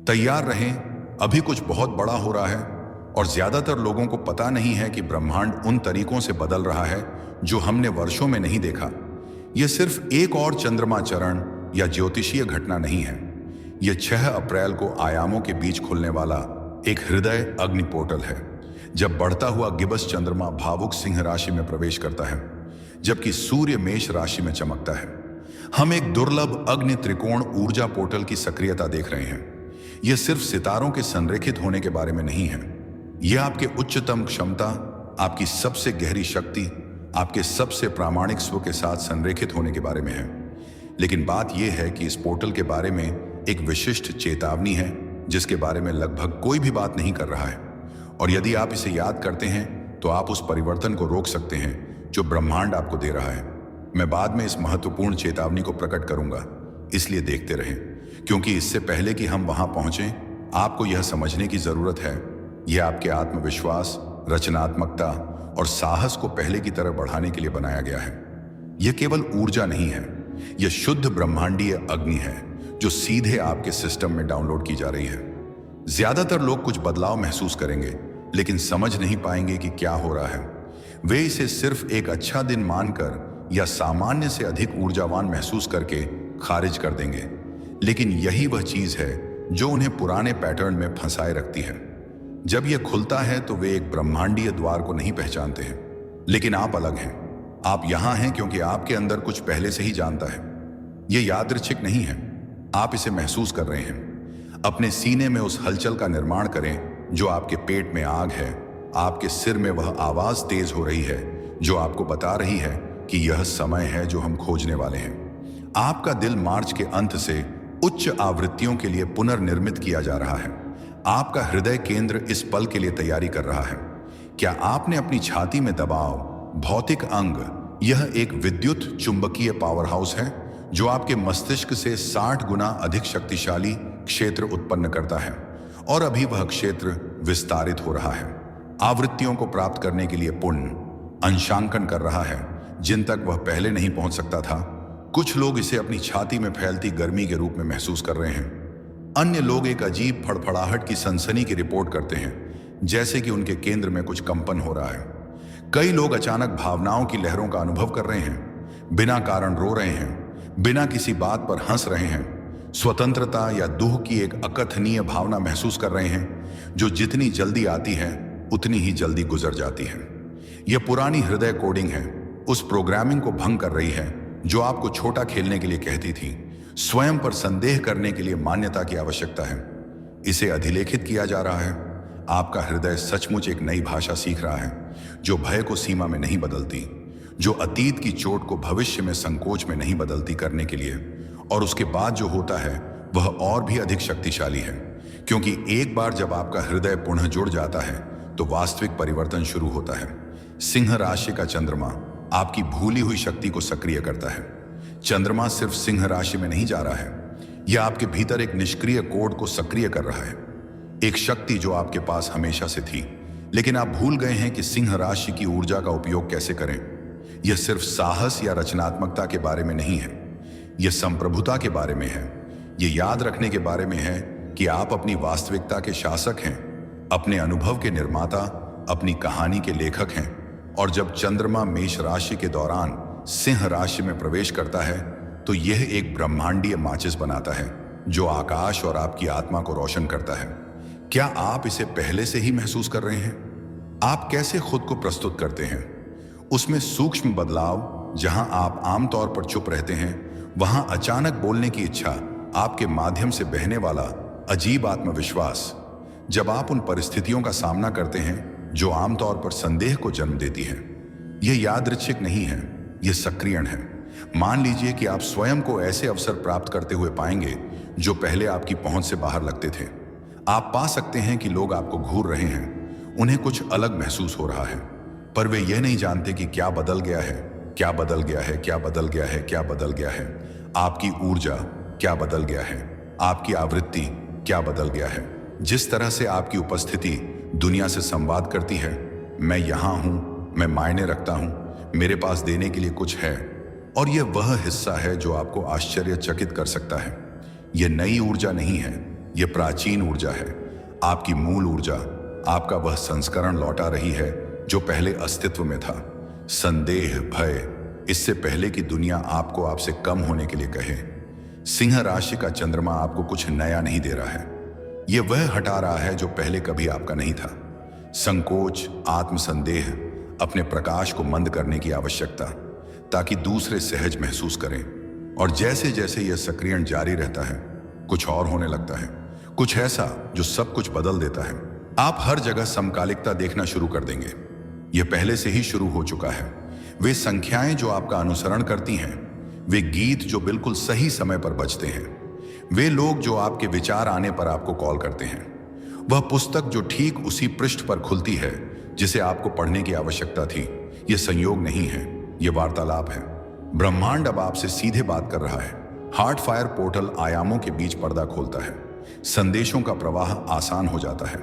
तैयार रहें, अभी कुछ बहुत बड़ा हो रहा है और ज्यादातर लोगों को पता नहीं है कि ब्रह्मांड उन तरीकों से बदल रहा है जो हमने वर्षों में नहीं देखा। यह सिर्फ एक और चंद्रमा चरण या ज्योतिषीय घटना नहीं है। यह 6 अप्रैल को आयामों के बीच खुलने वाला एक हृदय अग्नि पोर्टल है, जब बढ़ता हुआ गिबस चंद्रमा भावुक सिंह राशि में प्रवेश करता है जबकि सूर्य मेष राशि में चमकता है। हम एक दुर्लभ अग्नि त्रिकोण ऊर्जा पोर्टल की सक्रियता देख रहे हैं। यह सिर्फ सितारों के संरेखित होने के बारे में नहीं है, यह आपके उच्चतम क्षमता, आपकी सबसे गहरी शक्ति, आपके सबसे प्रामाणिक स्व के साथ संरेखित होने के बारे में है। लेकिन बात यह है कि इस पोर्टल के बारे में एक विशिष्ट चेतावनी है जिसके बारे में लगभग कोई भी बात नहीं कर रहा है, और यदि आप इसे याद करते हैं तो आप उस परिवर्तन को रोक सकते हैं जो ब्रह्मांड आपको दे रहा है। मैं बाद में इस महत्वपूर्ण चेतावनी को प्रकट करूंगा, इसलिए देखते रहें, क्योंकि इससे पहले कि हम वहां पहुंचें, आपको यह समझने की जरूरत है, यह आपके आत्मविश्वास, रचनात्मकता और साहस को पहले की तरह बढ़ाने के लिए बनाया गया है। यह केवल ऊर्जा नहीं है, यह शुद्ध ब्रह्मांडीय अग्नि है जो सीधे आपके सिस्टम में डाउनलोड की जा रही है। ज्यादातर लोग कुछ बदलाव महसूस करेंगे लेकिन समझ नहीं पाएंगे कि क्या हो रहा है। वे इसे सिर्फ एक अच्छा दिन मानकर या सामान्य से अधिक ऊर्जावान महसूस करके खारिज कर देंगे, लेकिन यही वह चीज है जो उन्हें पुराने पैटर्न में फंसाए रखती है। जब यह खुलता है तो वे एक ब्रह्मांडीय द्वार को नहीं पहचानते हैं, लेकिन आप अलग हैं। आप यहां हैं क्योंकि आपके अंदर कुछ पहले से ही जानता है। यह यादृच्छिक नहीं है, आप इसे महसूस कर रहे हैं। अपने सीने में उस हलचल का निर्माण करें जो आपके पेट में आग है। आपके सिर में वह आवाज तेज हो रही है जो आपको बता रही है कि यह समय है जो हम खोजने वाले हैं। आपका दिल मार्च के अंत से उच्च आवृत्तियों के लिए पुनर्निर्मित किया जा रहा है। आपका हृदय केंद्र इस पल के लिए तैयारी कर रहा है। क्या आपने अपनी छाती में दबाव, भौतिक अंग, यह एक विद्युत चुंबकीय पावर हाउस है जो आपके मस्तिष्क से 60 गुना अधिक शक्तिशाली क्षेत्र उत्पन्न करता है, और अभी वह क्षेत्र विस्तारित हो रहा है, आवृत्तियों को प्राप्त करने के लिए पुण्य अंशांकन कर रहा है जिन तक वह पहले नहीं पहुंच सकता था। कुछ लोग इसे अपनी छाती में फैलती गर्मी के रूप में महसूस कर रहे हैं। अन्य लोग एक अजीब फड़फड़ाहट की सनसनी की रिपोर्ट करते हैं, जैसे कि उनके केंद्र में कुछ कंपन हो रहा है। कई लोग अचानक भावनाओं की लहरों का अनुभव कर रहे हैं, बिना कारण रो रहे हैं, बिना किसी बात पर हंस रहे हैं, स्वतंत्रता या दुख की एक अकथनीय भावना महसूस कर रहे हैं जो जितनी जल्दी आती है उतनी ही जल्दी गुजर जाती है। यह पुरानी हृदय कोडिंग है, उस प्रोग्रामिंग को भंग कर रही है जो आपको छोटा खेलने के लिए कहती थी, स्वयं पर संदेह करने के लिए मान्यता की आवश्यकता है। इसे अधिलेखित किया जा रहा है। आपका हृदय सचमुच एक नई भाषा सीख रहा है जो भय को सीमा में नहीं बदलती, जो अतीत की चोट को भविष्य में संकोच में नहीं बदलती करने के लिए, और उसके बाद जो होता है वह और भी अधिक शक्तिशाली है, क्योंकि एक बार जब आपका हृदय पुनः जुड़ जाता है तो वास्तविक परिवर्तन शुरू होता है। सिंह राशि का चंद्रमा आपकी भूली हुई शक्ति को सक्रिय करता है। चंद्रमा सिर्फ सिंह राशि में नहीं जा रहा है, यह आपके भीतर एक निष्क्रिय कोड को सक्रिय कर रहा है, एक शक्ति जो आपके पास हमेशा से थी, लेकिन आप भूल गए हैं कि सिंह राशि की ऊर्जा का उपयोग कैसे करें। यह सिर्फ साहस या रचनात्मकता के बारे में नहीं है, यह संप्रभुता के बारे में है। यह याद रखने के बारे में है कि आप अपनी वास्तविकता के शासक हैं, अपने अनुभव के निर्माता, अपनी कहानी के लेखक हैं। और जब चंद्रमा मेष राशि के दौरान सिंह राशि में प्रवेश करता है तो यह एक ब्रह्मांडीय माचिस बनाता है जो आकाश और आपकी आत्मा को रोशन करता है। क्या आप इसे पहले से ही महसूस कर रहे हैं? आप कैसे खुद को प्रस्तुत करते हैं? उसमें सूक्ष्म बदलाव, जहां आप आमतौर पर चुप रहते हैं, वहां अचानक बोलने की इच्छा, आपके माध्यम से बहने वाला अजीब आत्मविश्वास। जब आप उन परिस्थितियों का सामना करते हैं जो आमतौर पर संदेह को जन्म देती हैं, यह यादृच्छिक नहीं है, यह सक्रियण है। मान लीजिए कि आप स्वयं को ऐसे अवसर प्राप्त करते हुए पाएंगे जो पहले आपकी पहुंच से बाहर लगते थे। आप पा सकते हैं कि लोग आपको घूर रहे हैं, उन्हें कुछ अलग महसूस हो रहा है, पर वे यह नहीं जानते कि क्या बदल गया है, क्या बदल गया है, क्या बदल गया है, क्या बदल गया है। आपकी ऊर्जा क्या बदल गया है, आपकी आवृत्ति क्या बदल गया है, जिस तरह से आपकी उपस्थिति दुनिया से संवाद करती है। मैं यहां हूं, मैं मायने रखता हूं, मेरे पास देने के लिए कुछ है। और यह वह हिस्सा है जो आपको आश्चर्यचकित कर सकता है। यह नई ऊर्जा नहीं है, ये प्राचीन ऊर्जा है, आपकी मूल ऊर्जा, आपका वह संस्करण लौटा रही है जो पहले अस्तित्व में था। संदेह, भय, इससे पहले कि दुनिया आपको आपसे कम होने के लिए कहे। सिंह राशि का चंद्रमा आपको कुछ नया नहीं दे रहा है, ये वह हटा रहा है जो पहले कभी आपका नहीं था। संकोच, आत्मसंदेह, अपने प्रकाश को मंद करने की आवश्यकता, ताकि दूसरे सहज महसूस करें। और जैसे जैसे यह सक्रियण जारी रहता है, कुछ और होने लगता है, कुछ ऐसा जो सब कुछ बदल देता है। आप हर जगह समकालिकता देखना शुरू कर देंगे। यह पहले से ही शुरू हो चुका है। वे संख्याएं जो आपका अनुसरण करती हैं, वे गीत जो बिल्कुल सही समय पर बजते हैं, वे लोग जो आपके विचार आने पर आपको कॉल करते हैं, वह पुस्तक जो ठीक उसी पृष्ठ पर खुलती है जिसे आपको पढ़ने की आवश्यकता थी। यह संयोग नहीं है, यह वार्तालाप है। ब्रह्मांड अब आपसे सीधे बात कर रहा है। हार्ट फायर पोर्टल आयामों के बीच पर्दा खोलता है। संदेशों का प्रवाह आसान हो जाता है,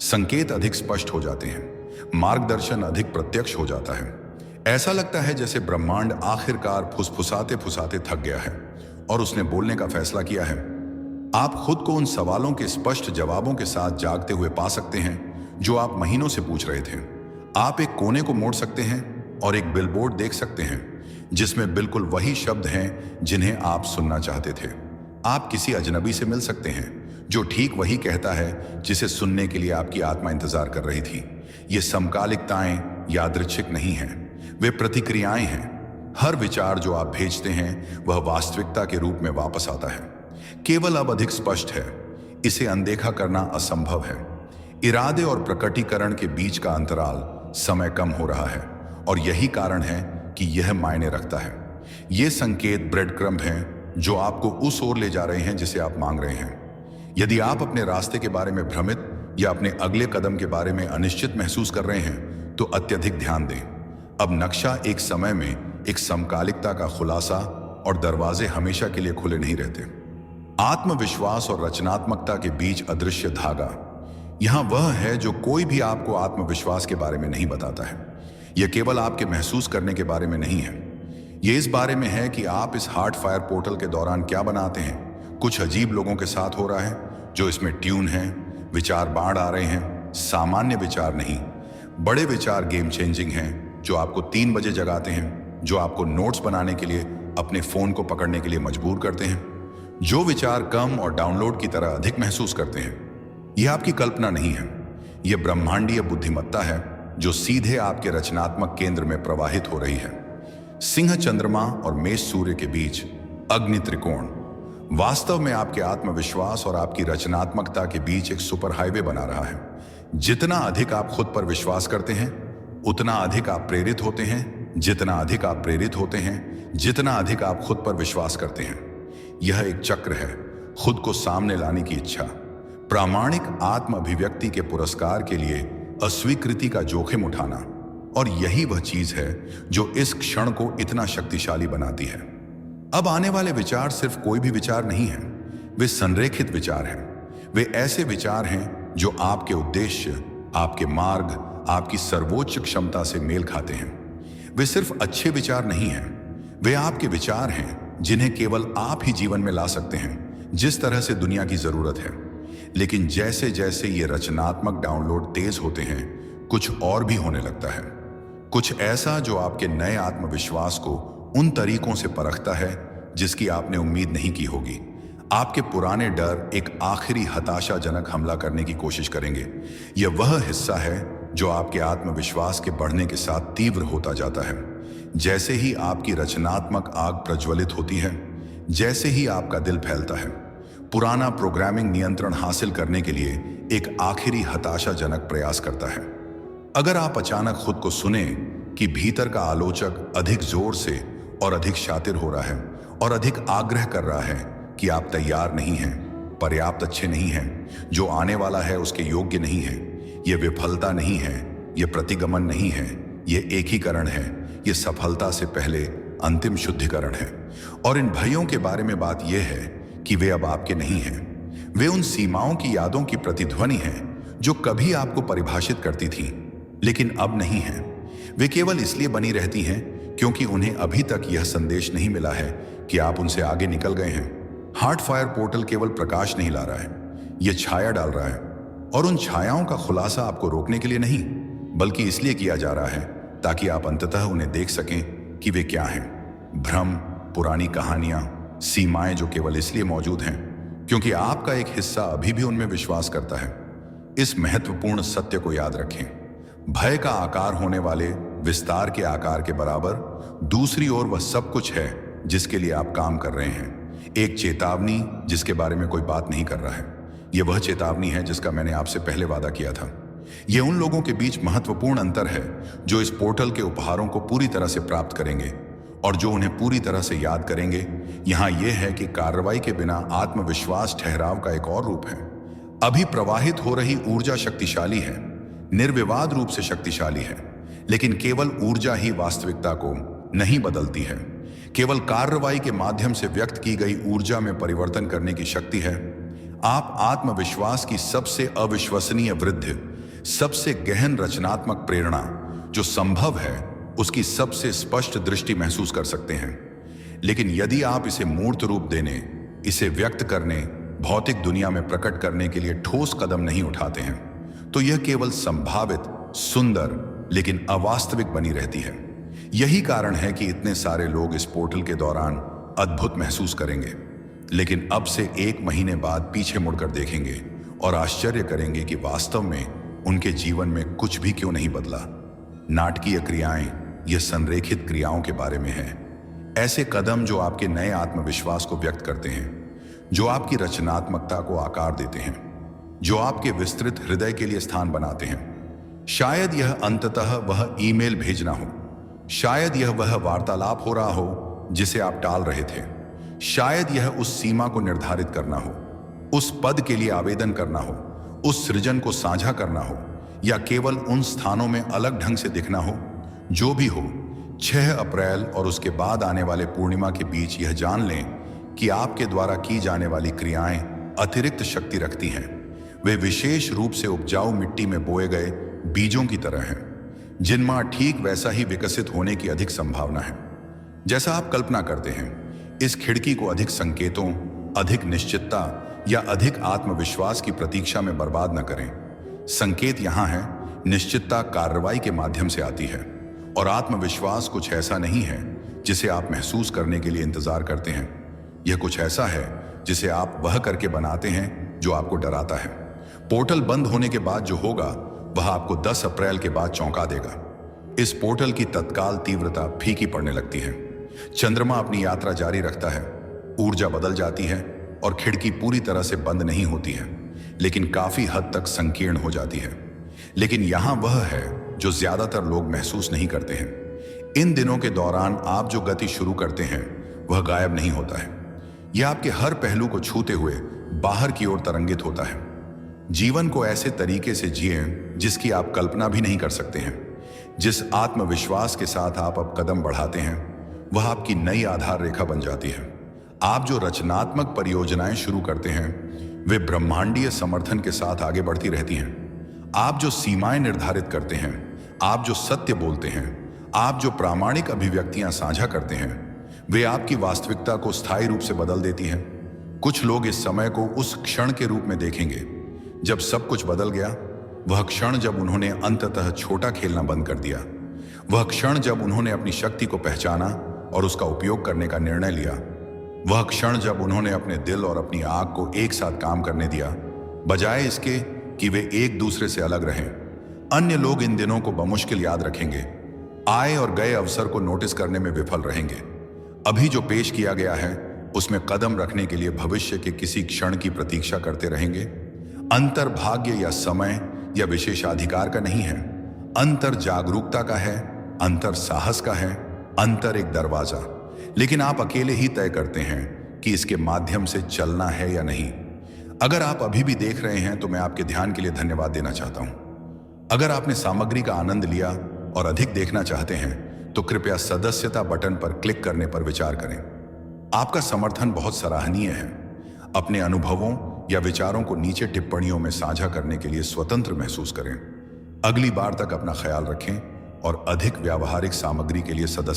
संकेत अधिक स्पष्ट हो जाते हैं, मार्गदर्शन अधिक प्रत्यक्ष हो जाता है। ऐसा लगता है जैसे ब्रह्मांड आखिरकार फुसफुसाते फुसाते थक गया है और उसने बोलने का फैसला किया है। आप खुद को उन सवालों के स्पष्ट जवाबों के साथ जागते हुए पा सकते हैं जो आप महीनों से पूछ रहे थे। आप एक कोने को मोड़ सकते हैं और एक बिलबोर्ड देख सकते हैं जिसमें बिल्कुल वही शब्द हैं जिन्हें आप सुनना चाहते थे। आप किसी अजनबी से मिल सकते हैं जो ठीक वही कहता है जिसे सुनने के लिए आपकी आत्मा इंतजार कर रही थी। ये समकालिकताएं यादृच्छिक नहीं हैं, वे प्रतिक्रियाएं हैं। हर विचार जो आप भेजते हैं वह वास्तविकता के रूप में वापस आता है, केवल अब अधिक स्पष्ट है। इसे अनदेखा करना असंभव है। इरादे और प्रकटीकरण के बीच का अंतराल समय कम हो रहा है और यही कारण है कि यह मायने रखता है। ये संकेत ब्रेड क्रम्ब हैं जो आपको उस ओर ले जा रहे हैं जिसे आप मांग रहे हैं। यदि आप अपने रास्ते के बारे में भ्रमित या अपने अगले कदम के बारे में अनिश्चित महसूस कर रहे हैं तो अत्यधिक ध्यान दें। अब नक्शा एक समय में एक समकालिकता का खुलासा और दरवाजे हमेशा के लिए खुले नहीं रहते। आत्मविश्वास और रचनात्मकता के बीच अदृश्य धागा, यहां वह है जो कोई भी आपको आत्मविश्वास के बारे में नहीं बताता है। यह केवल आपके महसूस करने के बारे में नहीं है, यह इस बारे में है कि आप इस हार्ट फायर पोर्टल के दौरान क्या बनाते हैं। कुछ अजीब लोगों के साथ हो रहा है जो इसमें ट्यून हैं, विचार बाढ़ आ रहे हैं, सामान्य विचार नहीं, बड़े विचार गेम चेंजिंग हैं जो आपको 3 बजे जगाते हैं, जो आपको नोट्स बनाने के लिए अपने फोन को पकड़ने के लिए मजबूर करते हैं, जो विचार कम और डाउनलोड की तरह अधिक महसूस करते हैं। यह आपकी कल्पना नहीं है, यह ब्रह्मांडीय बुद्धिमत्ता है जो सीधे आपके रचनात्मक केंद्र में प्रवाहित हो रही है। सिंह चंद्रमा और मेष सूर्य के बीच अग्नि त्रिकोण वास्तव में आपके आत्मविश्वास और आपकी रचनात्मकता के बीच एक सुपर हाईवे बना रहा है। जितना अधिक आप खुद पर विश्वास करते हैं उतना अधिक आप प्रेरित होते हैं, जितना अधिक आप प्रेरित होते हैं जितना अधिक आप खुद पर विश्वास करते हैं। यह एक चक्र है, खुद को सामने लाने की इच्छा, प्रामाणिक आत्म अभिव्यक्ति के पुरस्कार के लिए अस्वीकृति का जोखिम उठाना, और यही वह चीज है जो इस क्षण को इतना शक्तिशाली बनाती है। अब आने वाले विचार सिर्फ कोई भी विचार नहीं है, वे संरेखित विचार हैं। वे ऐसे विचार हैं जो आपके उद्देश्य, आपके मार्ग, आपकी सर्वोच्च क्षमता से मेल खाते हैं। वे सिर्फ अच्छे विचार नहीं हैं, वे आपके विचार हैं जिन्हें केवल आप ही जीवन में ला सकते हैं, जिस तरह से दुनिया की जरूरत है। लेकिन जैसे जैसे ये रचनात्मक डाउनलोड तेज होते हैं, कुछ और भी होने लगता है, कुछ ऐसा जो आपके नए आत्मविश्वास को उन तरीकों से परखता है जिसकी आपने उम्मीद नहीं की होगी। आपके पुराने डर एक आखिरी हताशाजनक हमला करने की कोशिश करेंगे। यह वह हिस्सा है जो आपके आत्मविश्वास के बढ़ने के साथ तीव्र होता जाता है। जैसे ही आपकी रचनात्मक आग प्रज्वलित होती है, जैसे ही आपका दिल फैलता है, पुराना प्रोग्रामिंग नियंत्रण हासिल करने के लिए एक आखिरी हताशाजनक प्रयास करता है। अगर आप अचानक खुद को सुने कि भीतर का आलोचक अधिक जोर से और अधिक शातिर हो रहा है और अधिक आग्रह कर रहा है कि आप तैयार नहीं हैं, पर्याप्त अच्छे नहीं हैं, जो आने वाला है उसके योग्य नहीं है, यह विफलता नहीं है, यह प्रतिगमन नहीं है, यह एकीकरण है, यह सफलता से पहले अंतिम शुद्धिकरण है। और इन भयों के बारे में बात यह है कि वे अब आपके नहीं हैं। वे उन सीमाओं की यादों की प्रतिध्वनि हैं जो कभी आपको परिभाषित करती थीं, लेकिन अब नहीं हैं। वे केवल इसलिए बनी रहती हैं क्योंकि उन्हें अभी तक यह संदेश नहीं मिला है कि आप उनसे आगे निकल गए हैं। हार्ट फायर पोर्टल केवल प्रकाश नहीं ला रहा है, ये छाया डाल रहा है, और उन छायाओं का खुलासा आपको रोकने के लिए नहीं, बल्कि इसलिए किया जा रहा है ताकि आप अंततः उन्हें देख सकें कि वे क्या हैं। भ्रम, पुरानी कहानियां, सीमाएं जो केवल इसलिए मौजूद हैं क्योंकि आपका एक हिस्सा अभी भी उनमें विश्वास करता है। इस महत्वपूर्ण सत्य को याद रखें, भय का आकार होने वाले विस्तार के आकार के बराबर दूसरी ओर वह सब कुछ है जिसके लिए आप काम कर रहे हैं। एक चेतावनी जिसके बारे में कोई बात नहीं कर रहा है। यह वह चेतावनी है जिसका मैंने आपसे पहले वादा किया था। यह उन लोगों के बीच महत्वपूर्ण अंतर है जो इस पोर्टल के उपहारों को पूरी तरह से प्राप्त करेंगे और जो उन्हें पूरी तरह से याद करेंगे। यहां यह है कि कार्रवाई के बिना आत्मविश्वास ठहराव का एक और रूप है। अभी प्रवाहित हो रही ऊर्जा शक्तिशाली है, निर्विवाद रूप से शक्तिशाली है, लेकिन केवल ऊर्जा ही वास्तविकता को नहीं बदलती है। केवल कार्रवाई के माध्यम से व्यक्त की गई ऊर्जा में परिवर्तन करने की शक्ति है। आप आत्मविश्वास की सबसे अविश्वसनीय वृद्धि, सबसे गहन रचनात्मक प्रेरणा जो संभव है, उसकी सबसे स्पष्ट दृष्टि महसूस कर सकते हैं। लेकिन यदि आप इसे मूर्त रूप देने, इसे व्यक्त करने, भौतिक दुनिया में प्रकट करने के लिए ठोस कदम नहीं उठाते हैं, तो यह केवल संभावित, सुंदर लेकिन अवास्तविक बनी रहती है। यही कारण है कि इतने सारे लोग इस पोर्टल के दौरान अद्भुत महसूस करेंगे, लेकिन अब से 1 महीने बाद पीछे मुड़कर देखेंगे और आश्चर्य करेंगे कि वास्तव में उनके जीवन में कुछ भी क्यों नहीं बदला। नाटकीय क्रियाएं, यह संरेखित क्रियाओं के बारे में है। ऐसे कदम जो आपके नए आत्मविश्वास को व्यक्त करते हैं, जो आपकी रचनात्मकता को आकार देते हैं, जो आपके विस्तृत हृदय के लिए स्थान बनाते हैं। शायद यह अंततः वह ईमेल भेजना हो, शायद यह वह वार्तालाप हो रहा हो जिसे आप टाल रहे थे, शायद यह उस सीमा को निर्धारित करना हो, उस पद के लिए आवेदन करना हो, उस सृजन को साझा करना हो, या केवल उन स्थानों में अलग ढंग से दिखना हो। जो भी हो, 6 अप्रैल और उसके बाद आने वाले पूर्णिमा के बीच यह जान लें कि आपके द्वारा की जाने वाली क्रियाएं अतिरिक्त शक्ति रखती हैं। वे विशेष रूप से उपजाऊ मिट्टी में बोए गए बीजों की तरह हैं, जिनमें ठीक वैसा ही विकसित होने की अधिक संभावना है जैसा आप कल्पना करते हैं। इस खिड़की को अधिक संकेतों, अधिक निश्चितता या अधिक आत्मविश्वास की प्रतीक्षा में बर्बाद न करें। संकेत यहां है, निश्चितता कार्रवाई के माध्यम से आती है, और आत्मविश्वास कुछ ऐसा नहीं है जिसे आप महसूस करने के लिए इंतजार करते हैं। यह कुछ ऐसा है जिसे आप वह करके बनाते हैं जो आपको डराता है। पोर्टल बंद होने के बाद जो होगा वह आपको 10 अप्रैल के बाद चौंका देगा। इस पोर्टल की तत्काल तीव्रता फीकी पड़ने लगती है। चंद्रमा अपनी यात्रा जारी रखता है, ऊर्जा बदल जाती है और खिड़की पूरी तरह से बंद नहीं होती है, लेकिन काफी हद तक संकीर्ण हो जाती है। लेकिन यहां वह है जो ज्यादातर लोग महसूस नहीं करते हैं। इन दिनों के दौरान आप जो गति शुरू करते हैं वह गायब नहीं होता है। यह आपके हर पहलू को छूते हुए बाहर की ओर तरंगित होता है। जीवन को ऐसे तरीके से जिए जिसकी आप कल्पना भी नहीं कर सकते हैं। जिस आत्मविश्वास के साथ आप अब कदम बढ़ाते हैं वह आपकी नई आधार रेखा बन जाती है। आप जो रचनात्मक परियोजनाएं शुरू करते हैं वे ब्रह्मांडीय समर्थन के साथ आगे बढ़ती रहती हैं। आप जो सीमाएं निर्धारित करते हैं, आप जो सत्य बोलते हैं, आप जो प्रामाणिक अभिव्यक्तियां साझा करते हैं, वे आपकी वास्तविकता को स्थायी रूप से बदल देती हैं। कुछ लोग इस समय को उस क्षण के रूप में देखेंगे जब सब कुछ बदल गया। वह क्षण जब उन्होंने अंततः छोटा खेलना बंद कर दिया। वह क्षण जब उन्होंने अपनी शक्ति को पहचाना और उसका उपयोग करने का निर्णय लिया। वह क्षण जब उन्होंने अपने दिल और अपनी आंख को एक साथ काम करने दिया, बजाय इसके कि वे एक दूसरे से अलग रहें। अन्य लोग इन दिनों को बमुश्किल याद रखेंगे, आए और गए अवसर को नोटिस करने में विफल रहेंगे। अभी जो पेश किया गया है उसमें कदम रखने के लिए भविष्य के किसी क्षण की प्रतीक्षा करते रहेंगे। अंतर भाग्य या समय या विशेषाधिकार का नहीं है, अंतर जागरूकता का है, अंतर साहस का है, अंतर एक दरवाजा। लेकिन आप अकेले ही तय करते हैं कि इसके माध्यम से चलना है या नहीं। अगर आप अभी भी देख रहे हैं तो मैं आपके ध्यान के लिए धन्यवाद देना चाहता हूं। अगर आपने सामग्री का आनंद लिया और अधिक देखना चाहते हैं तो कृपया सदस्यता बटन पर क्लिक करने पर विचार करें। आपका समर्थन बहुत सराहनीय है। अपने अनुभवों या विचारों को नीचे टिप्पणियों में साझा करने के लिए स्वतंत्र महसूस करें। अगली बार तक अपना ख्याल रखें और अधिक व्यावहारिक सामग्री के लिए सदस्य